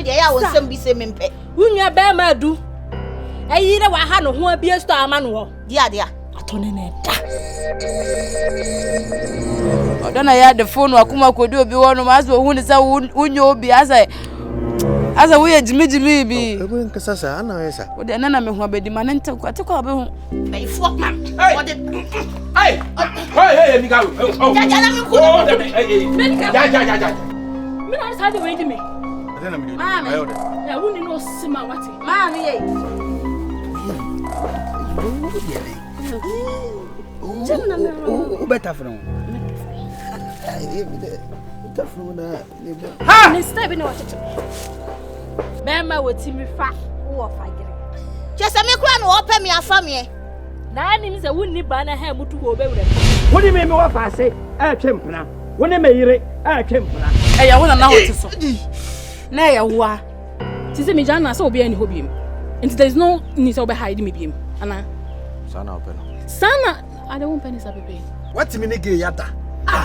me dey ya won sem bi se mempe. Wunya be ma du. Ayi re wa ha no ho abie sto ama no ho. Dia. Atone na da. Odona ya the phone wakuma kodi obi wono maso hu ni sa unyo obi asa we jimi bi. Ego nkasa sa ana wesa. Odi na me hu abedi ma nte kwate kwa be hu. Hey fuck man. Hey, mi ga. Ja na me ku. Hey. Ja. Me na sa de we di me. Adena mi. Ayo de. Ya wuni no sima wate. Ma me ye. O beta from. Ha! Ne step ni wate. Be ma wati mi fa wo fa gire. Chese me kura no ope me afa me. Na ni mi se wuni ba na ha mutu wo be wure. Woni me wa fa se, twempna. Woni me yire, twempna. Ya wona na hote so. Na ya wa. Ti se mi jana so obi ani hobiem. And there is no need to be hide me biem. Ana. Sana open. Sana, I don't penny sa bebe. What me nige yata?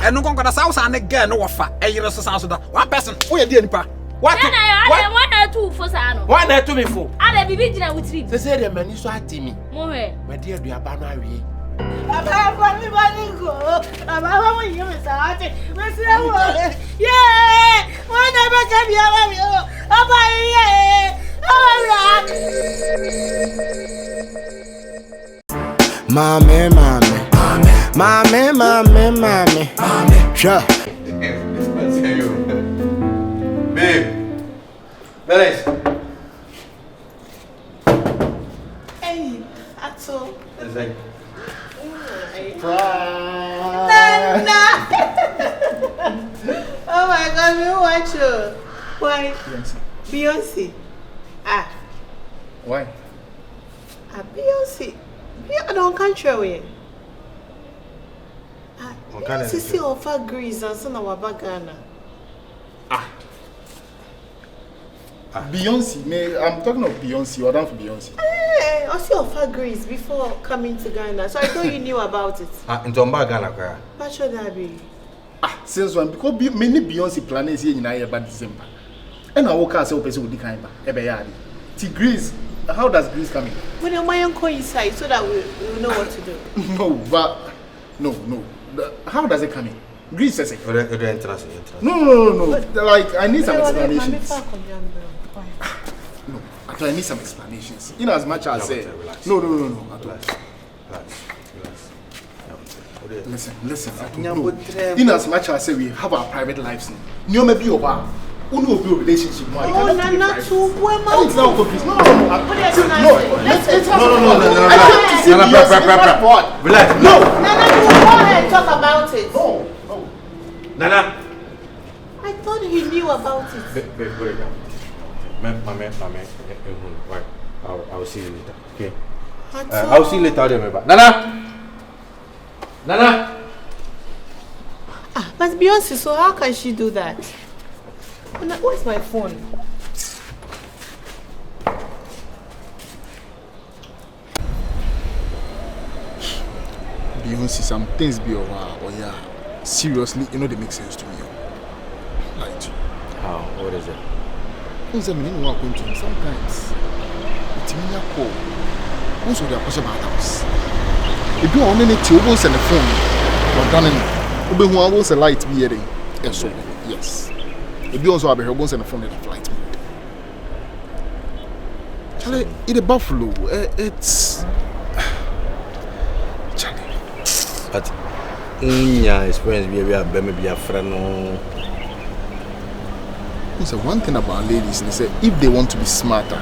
Enu kon kwada sauce ane ge no wofa. Eyire so sauce da. One person. Wo ye die nipa. What? One or two for Sano. Why na to me for? I be big with three. Se se de mani so atimi. Mo he. Me de aduaba no awie. Aba for me baningo. Aba mo yi me sa ate. Me se wo. Yeah! Wona be ka bia wa mi o. Aba ye. Mommy. Sure. Babe. Nice. Hey, ato. It's like Nana. Oh my God, me watch you. Why? Beyonce. Ah. Why? Beyonce. I don't country away. Beyonce see offer Greece and son of Ghana. Beyonce, I'm talking of Beyonce. You're down for Beyonce. Hey, I see offer Greece before coming to Ghana, so I thought you knew about it. into Ghana kwa. What should that be? Since when? Because many Beyonce planners here in Aya by December. And I walk out so person with the kind of Ebeyadi. To Greece, how does Greece come in? When your man coincide so that we know what to do. No. How does it come in? Greece says it. No. Like, I need some explanations. No, I need some explanations. In as much as I say, no. Listen. In as much as I say we have our private lives, you may be over. Who know your relationship? Oh, not too well. It's now complete. No. Relax. No, go ahead and talk about it. No. Nana. I thought he knew about it. Wait. Mama. I'll see you later. Okay. I'll see you later. Remember. Nana. But Beyonce, so how can she do that? Where's my phone? Beyonce, some things be over. Oh yeah, seriously, they make sense to me. Like, How? What is it? Sometimes it's me a call. Also, they are pushing my house. If you are on any table, send a phone. But done, you will a light be hearing. Yes. If you also have a phone, send a phone in the flight mode. Charlie, it's a buffalo. It's Charlie. But experience be a friend. So one thing about ladies, they say if they want to be smarter,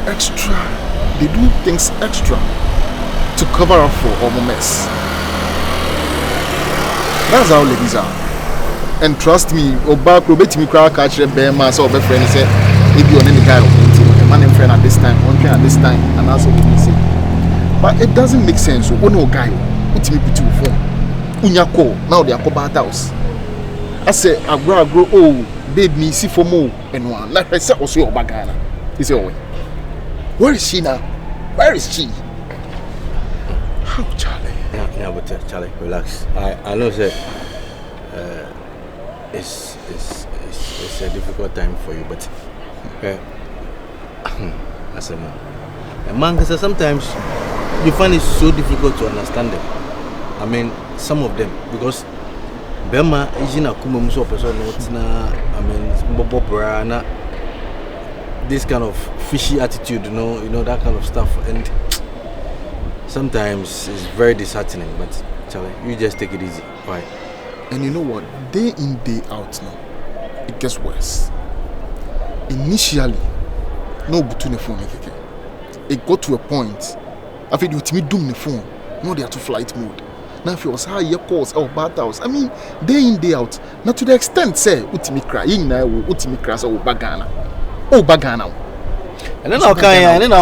extra, they do things extra to cover up for all mess. That's how ladies are. And trust me, Oba probate me crowd catch a bear mass or friend say if you're any guy a man and friend at this time, one friend at this time, and also what we say. But it doesn't make sense. So no guy, put me to phone. Unyako, now they are called house. I say, I grow, oh, babe, me see for more, and one. Like I said, also your bagana. He said, where is she now? Where is she? How, Charlie? Yeah, but Charlie, relax. I know that it's a difficult time for you, but as a man, because sometimes you find it so difficult to understand them. I mean, some of them, because Bema is in a kumumuso person, I mean, this kind of fishy attitude, you know that kind of stuff, and sometimes it's very disheartening. But Charlie, you just take it easy, right? And you know what? Day in, day out now, it gets worse. Initially, no between the phone. It got to a point. I feel you to me doom the phone. No, they are to flight mode. Now if it was high calls or bad house, I mean, day in, day out. Not to the extent, say, Utimi crying now, Utimi crash or Bagana. Oh, Bagana. And then I'll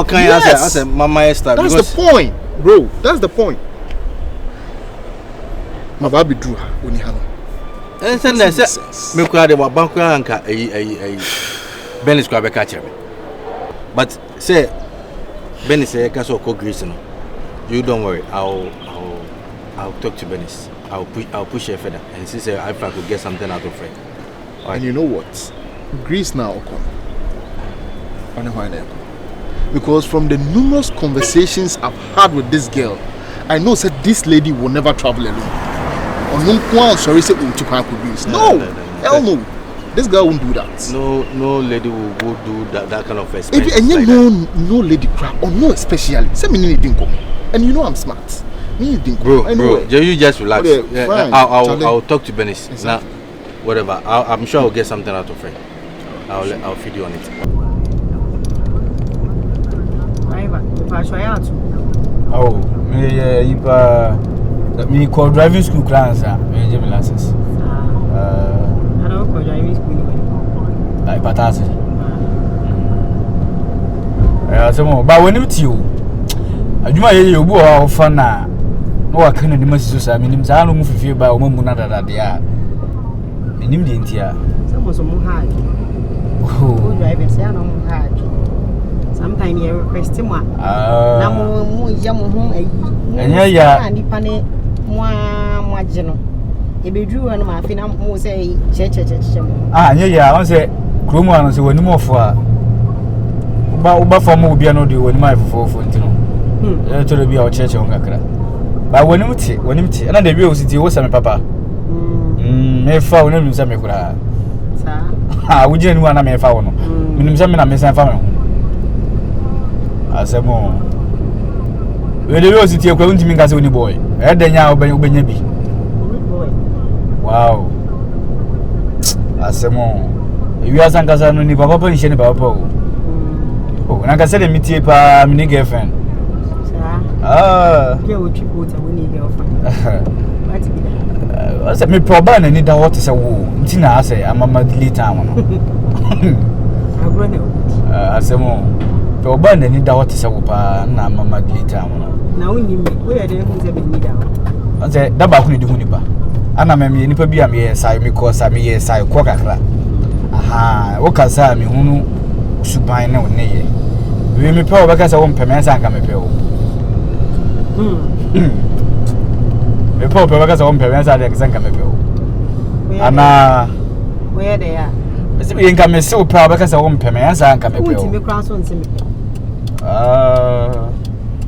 come as a mama star. That's the point, bro. That's the point. My baby drew her when he had her. And then I said, Milkwade, what Banka and Benny Squabber catcher. But say, Benny say, Castle Cook Grease. You don't worry, I'll talk to Benny. I'll push her further and see if I could get something out of her. And you know what? Greece now, because from the numerous conversations I've had with this girl, I know that this lady will never travel alone. No, hell no. This girl won't do that. No lady will go do that kind of expense. And you no lady crap, or no especially. Say me need dinkum. And you know I'm smart. Me need dinkum. Bro, you just relax. Okay, I'll talk to Benis. Exactly. Now, whatever. I'm sure I'll get something out of her. I'll feed you on it. Oh, me call driving school class, me give me license. I don't call driving school anyway. Like Patasi. But when you tell I do my you go fun now. No, I can't imagine so. I mean, I'm not moving by a woman that they are. And you didn't hear. Some was more hard. Oh, drivers, I know hard. Sometimes you request him one. Namu yamu home and Nipane more general. If you drew on my final, more say, church. I say, Kruma, so when more for but for more be another when my for to be our church on Gakra. But when you see, and the real city was a papa. May found him some. Ah, we didn't want to make found. Minimum, I miss a family. As a more. When the city are going to make us only boy. I then now by Benyabi. Wow. As a more. You are Sankasa, no Papa and Shen Papa. Oh, and I can say the meeting pa mini girlfriend. I said, me probably need that water. So, Tina, I say, I'm a madly town. I said, more. Probably need that water. So, I'm a madly town. Now, where they need out. I said, that back with the Hunipa. And I'm a nipa be a mere side because I'm a year side quackra. Aha, what can say me who should buy no nay? We may probably because I won't permit and come a pill. The poor because I won't permit and come a pill. Anna, where they are. Mr. Income is so proud because I won't permit and come a pill.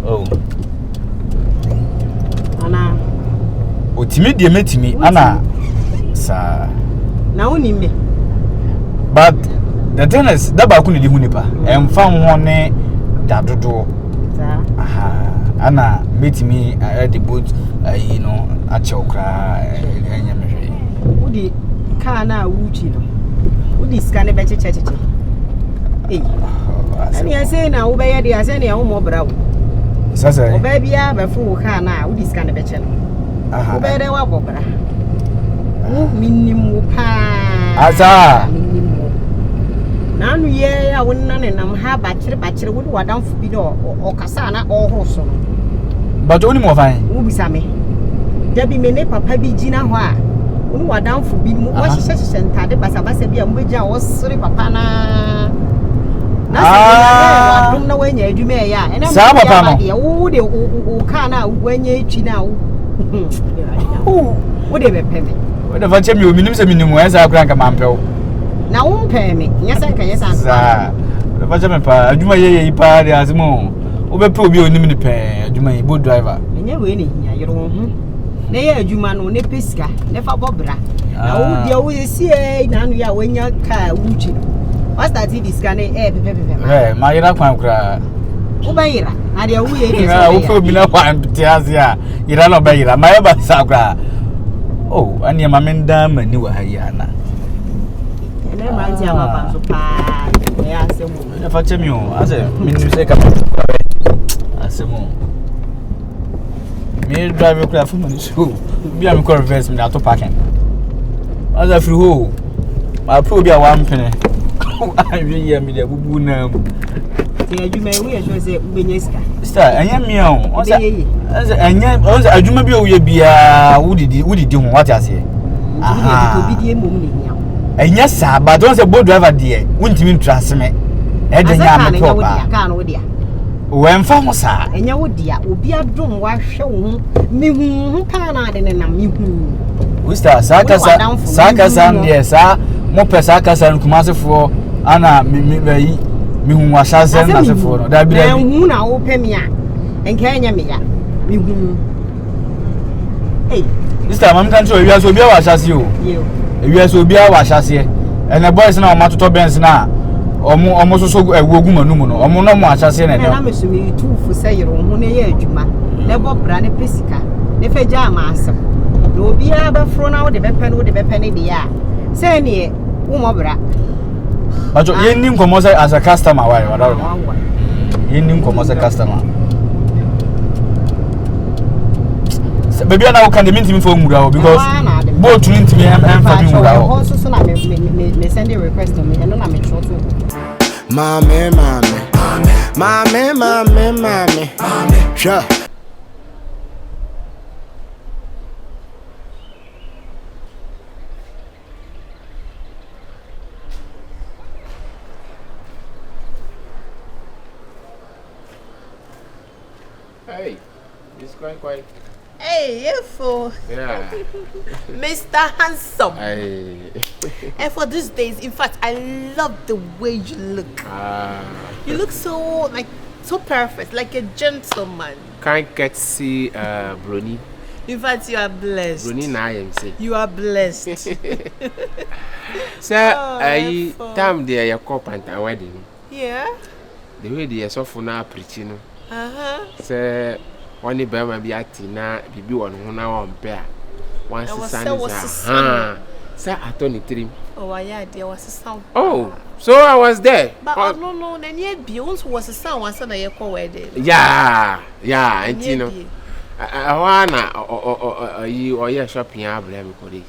Oh. Anna. O timid dear met me, Anna. Sir. Now, me. But the tennis, that balcony the Hunipa, and found one that do. Aha, Anna met me at the boat, you know, at Chokra. Would the car now, would you know? Would this kind of better chatty? Eh, I say now, obey the Asani or brow. So, baby, I have a full car now, would this kind of better? Obey the wabber. Minimum Aza. Now, yeah, I wouldn't none and I'm half bachelor would what down for Bido or Cassana or Hosso. But only more fine. Who be Sammy? Debbie Mene Papa be Gina Hoa. Who are down for Bido, what she says, and Tade Basabasabi and Bija was sorry, Papana. I don't know when you may, and I'm Sabah. Oh, the Ukana when you now. What they be pay me? What if I tell you minimum as I crank a man pill? Now won't pay me. Yes, I can. Yes, Sir, the Benjamin Pa, you may party as more. Over probably your name in the pay, you may boat driver. And you're winning. You don't. They are you man on a pisca, never bobra. Now, you always see now you are when your car wooching. What's that? It is scanning air, Hey, my Irakwan cry. Ubaira, and your way. I will be no one, Tiazia. You don't obey my other sagra. Oh, and your mamma dam and you were Hayana. And then my dear Papa, so bad. Yes, if I tell you, as a minister, as a moon. Me drive a craft from the school. Be a car reverse me out of packing. As a free I'll probably a 1 penny. I really am the boo now. You may wish was a Benesca. Star, I am young. And yet, I do maybe you be a woody do what I say. And yes, sir, but don't say boat driver, dear. Wouldn't you trust me? When from sir, and your dear will be a drum wash show me who can I and me who. We start Sakas and yes, sir. Mope Sakas and Kumasa for Anna me who was Shazam as a phone. That be who now open me and can you me? Hey, this time I'm going to you as will be our chassis. You as will be our chassis. And the boys now matter to Benz now. Almost so a woman, or no more chassis. And I'm assuming you for say your own Juma. Never brand a pisica. Never jam master. No be ever thrown out the weapon with the weapon in the air. Say near Umobra. But you didn't come as a customer. Why? You didn't come as a customer. Maybe I now can meet him for Mura because both to me and family. Also, send a request to me and I'm in short. Mommy. Sure. Hey, it's quite. Hey, you fool. Yeah. Mr. Handsome. Hey. And for these days, in fact, I love the way you look. You look so perfect, like a gentleman. Can't get to see Bruni. In fact, you are blessed. Bruni na I am say. You are blessed. Sir, time there your cup and wedding. Yeah. The way they are so for now preaching. Sir. One day, baby, be at na bibi one who now on pair. Once the sun is sir, I told you three. Oh, yeah, there was a sound. Oh, so I was there. But no, then yet Beyonce was a sound once on a call wedding. Yeah, and you know, I wanna or yeah, shopping. I blame you.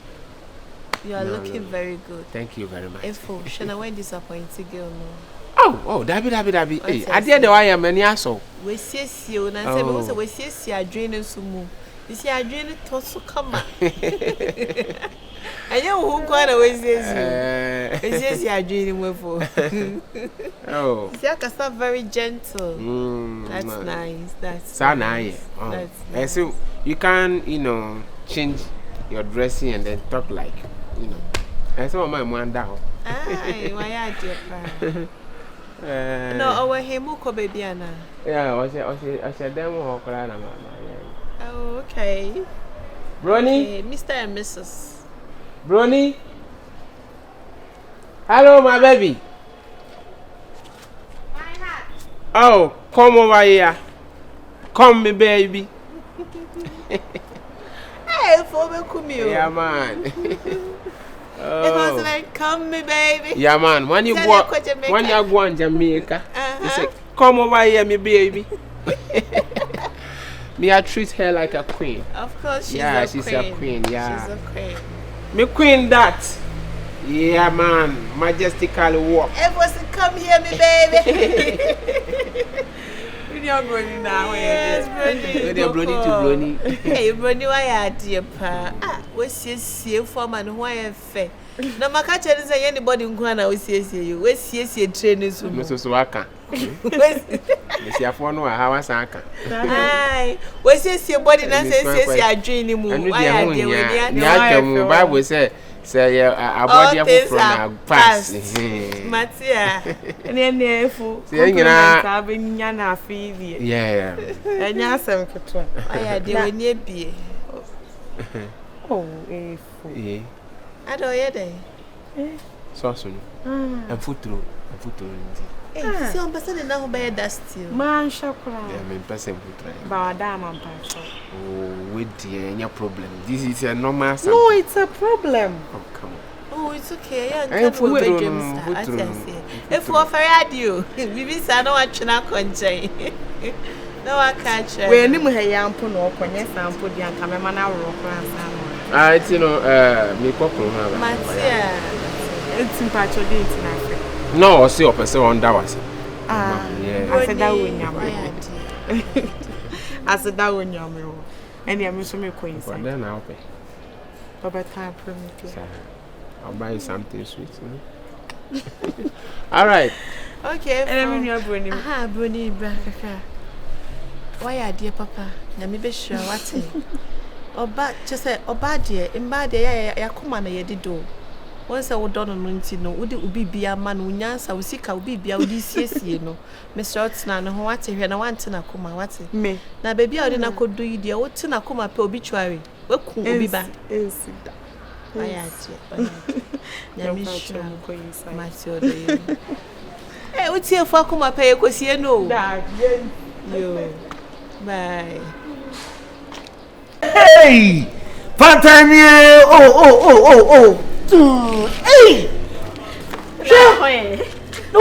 You are looking very good. Thank you very much. Efo, should I went disappointed girl no? Oh, Dabi. Hey, I did the why I'm any asshole. We see you, and I said, we see you are draining sumo. You see, I drain it to come. And you who quite always says you are draining with for. Oh, see, I can start very gentle. That's nice. That's so nice. That's nice. So you can, change your dressing and then talk like, And some of my man down. Aye, why are you? No, our Hemuko baby Anna. Yeah, I said them or Colana. Oh, okay. Brony, okay, Mr. and Mrs. Brony. Hello, my baby. Oh, come over here. Come, me baby. Hey, for me, come here. Yeah, man. Oh. It was like, come me, baby. Yeah, man. When you go to Jamaica, you say, come over here, me baby. Me, I treat her like a queen. Of course, she's she's a queen. Yeah, she's a queen. Me queen that. Yeah, man. Majestically walk. It was to come here, me baby. You're Brony now. Yes, Brony. Hey, Brony, why are you, pa? What's your seal for man? Why a fair? No, my catcher is anybody who can always see you. Where's your trainers? Mrs. Waka. Mesi afọ no ha wasanka. Ai, we say body na say adwin mu. Why dey we ni Bible say abodi afọ na pass. Matia. Ene efu. Say nyina ka benya na afi yeah. Enya asem keto. Aya dey we ni ebie. Oh, efu. Ado ye dey. So. And futuro nti. Si on person na ho be that still. Man shakura. Yeah, me person futuro. Ba da man pa. Oh, wait there, any problem. This is a normal something. No, it's a problem. Oh, come on. Oh, it's okay. Yeah, can't go bedroom star. I say. If we offer radio, bibi sa no atwena konchen. No I can't share. We ni mu he yampo no okonye sampo di anka me mana woro kran san. Ah, it's me kokoro ha ba. Matia. It's impact your date na fe. No, see your person on that was. Yeah. I said that when you I said that when you and you am so me ko inside. Then I'll pay. Over time permit. I'll buy you something sweet. All right. Okay. And I mean you brony. Aha, brony brakaka. Why are dear papa? Na me be sure what Oba just say oba dear, imba dear ya kuma na ye dido. Once I would done on no, would it be a man who nyansa, we seek our baby, I would see no. Mr. Otsna, no, what if I want to Nakuma, what's it? Me. Now, baby, I didn't could do you, dear. What to Nakuma per obituary? What could be back? I had you. Hey, what's here for Kuma pay? Because you know. You. Bye. Hey! Pantanier! Oh! Hey! No,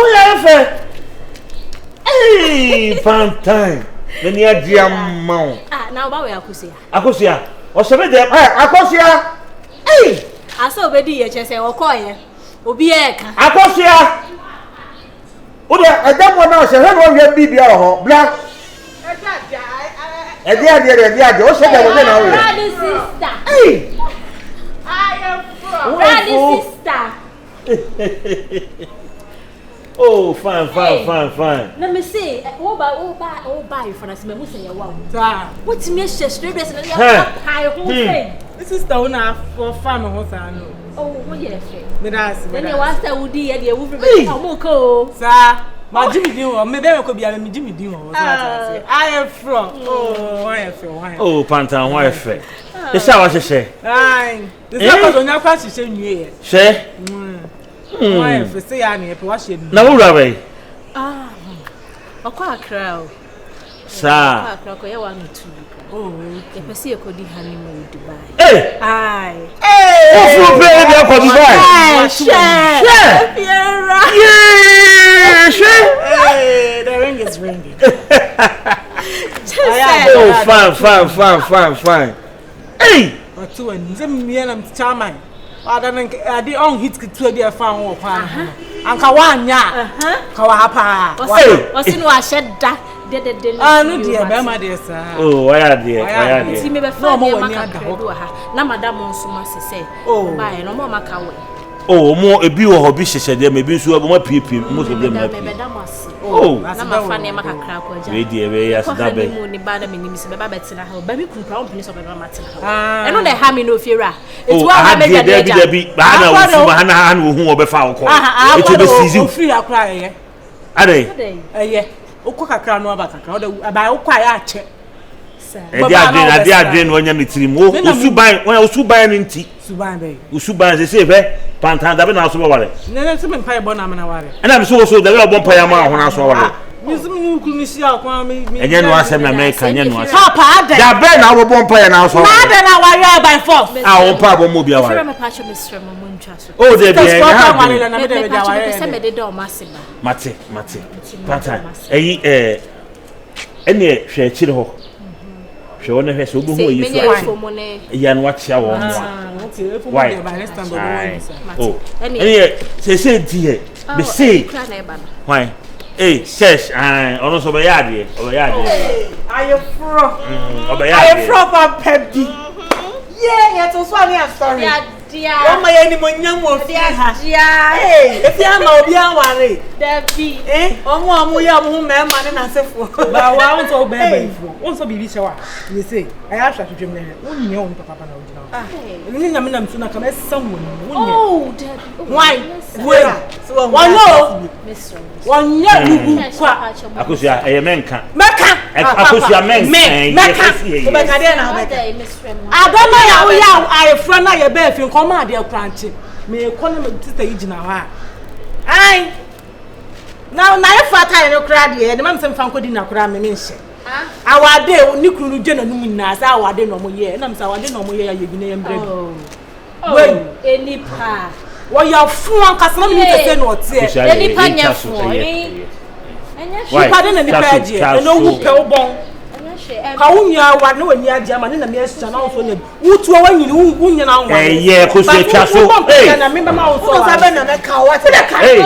hey! Pantine! Then you had Diamond. Now, Bawa Akusia. Akusia. Or some of them. Akusia! Hey! I saw Betty, say, or Koya. Obiek. Akusia! I don't want to say, hello, your baby, black. I just said that was sister. Hey! Sister. Oh, fine. Let me see. Oh, buy you for us. Me say you want. What's me straight dress and high whole thing. This is the owner for farm house I know. Oh, yes. Then you want to would the idea with Moko. Sir, my Jimmy Dio, maybe I could be a Jimmy Dio. I am from. Oh, Pantan, why fair? It's how I say. Aye. The second on your class is in you. Say? Why, if you say I'm here, washing. No, Rabbi. A crowd. Sir. Oh, the Persia could be honeymoon Dubai. Hey! Aye. Hey! What's baby for Dubai? Share! Yeah! Hey, the ring is ringing. Oh, fine. Hey! But two and me and I'm charming. I did on hit to be a farm or pan. And Kawanya. Kawapa. What's in what shed that? No, dear, Bama, dear, sir. Oh, why dear? See me before more na madam Monsuma say, oh, buy no more Macawa. Oh, more a beer or hobby, she said, there may be so much people, most of them. Oh, that's a funny Macaca. Dear, yes, that be only bad means the Babette, baby could probably of a matter. I know they have me no fear. It's what I made there be Hannah who will be found. It will be season free. I cry. Are they? Yeah. Okoka kra no abaka kra aba okwaya ache I did when you meet him. Usuban when Usuban nti Suban be Usuban say be Pantan da be na so wale na se me pai bo na me na ware and I'm so the way bon pai ma ho na so wale Misumi nkulisi akwa me enye no asem na me kan enye no asem papa da da be na wo bon pai na so na da na ware by force wo pa bo mo bia ware me patch me strem mo ntwa so oh dey be na me dey be ware se me dey do masima mate Pantan eyi ene hwe chire ho hwe wona hwe so obo ho yi so ya no achia wo mo why oh ene se die be say why eh church ono so be yade ayo fro ayo fro pa pebi yeah to so ani story dia o ma ye ni mo nyam o fi ha if ya ma obi anware Debbie. Omo ya mo me ma ne na sefo. Ba wa won so be fo. Won so bibi shewa. You say, I have to dream na. Won nye won papa na ojina. Ah. Ni nyame na msu na ka mesam won. Oh, Debbie. Why? Where? So one no. One nye gugu kwa. Akosia eyemenka. Meka. Akosia meka. So be ka dey na meka. Adama ya wo ya ayefra na ye be fi nko ma dey kranche. Me ko na me sister yi gina ha. Ai. Now you fata no crowd here. The man say fan kodi na kura me menhye. Awade ni kunu je na num na say awade no mo ye. Na me say awade no mo ye ya yegina ye mbre. Wey, enipa. Wo ya fu an kasa na me say no ote. Enipa nya fu. Enya shi pa de na nipa aje. E no wu pe wo bon. Ka wunya wa na wani aje ama na me asia na so nya. Wutu wa nyini wunya na nwa. Ye ko se twa so. Na me ba ma wo so. Ko sa be na me ka wa te.